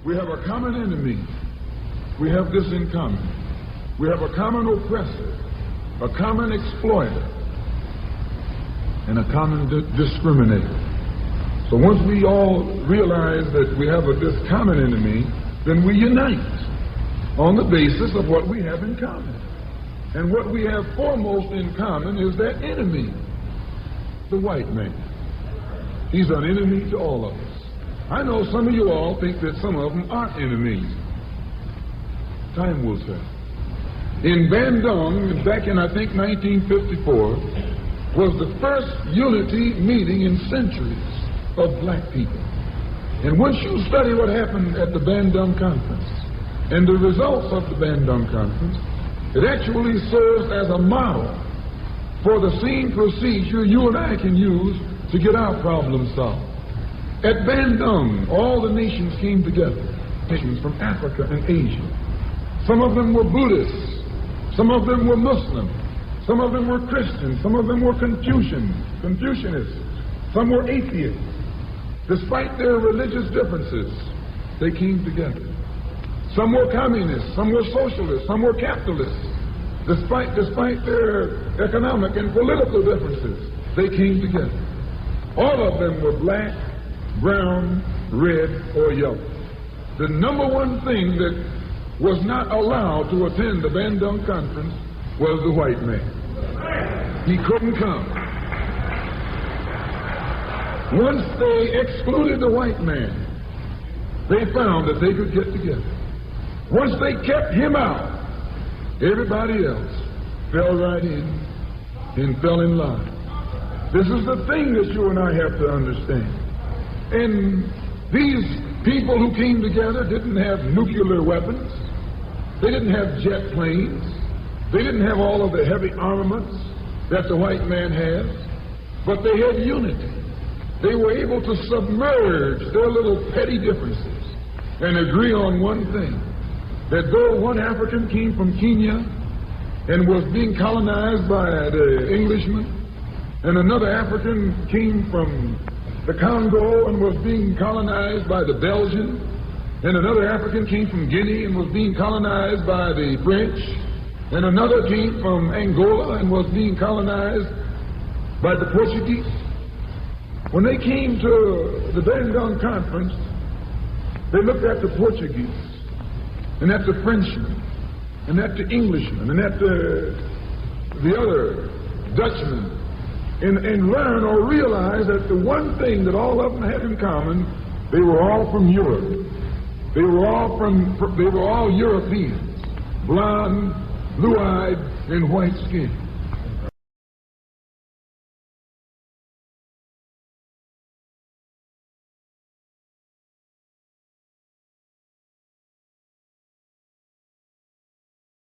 We have a common enemy. We have this in common. We have a common oppressor, a common exploiter, and a common discriminator. So once we all realize that we have this common enemy, then we unite on the basis of what we have in common. And what we have foremost in common is that enemy, the white man. He's an enemy to all of us. I know some of you all think that some of them aren't enemies. Time will tell. In Bandung, back in, I think, 1954, was the first unity meeting in centuries of black people. And once you study what happened at the Bandung Conference and the results of the Bandung Conference, it actually serves as a model for the same procedure you and I can use to get our problems solved. At Bandung, all the nations came together, nations from Africa and Asia. Some of them were Buddhists, some of them were Muslim, some of them were Christian, some of them were Confucianists, some were atheists. Despite their religious differences, they came together. Some were communists, some were socialists, some were capitalists. Despite their economic and political differences, they came together. All of them were black, brown, red, or yellow. The number one thing that was not allowed to attend the Bandung Conference was the white man. He couldn't come. Once they excluded the white man, they found that they could get together. Once they kept him out, everybody else fell right in and fell in line. This is the thing that you and I have to understand. And these people who came together didn't have nuclear weapons. They didn't have jet planes. They didn't have all of the heavy armaments that the white man has. But they had unity. They were able to submerge their little petty differences and agree on one thing, that though one African came from Kenya and was being colonized by the Englishmen, and another African came from the Congo and was being colonized by the Belgians, and another African came from Guinea and was being colonized by the French, and another came from Angola and was being colonized by the Portuguese. When they came to the Bandung Conference, they looked at the Portuguese, and at the Frenchmen, and at the Englishmen, and at the other Dutchmen, and learn or realize that the one thing that all of them had in common, they were all from Europe. They were all Europeans, blonde, blue-eyed, and white-skinned.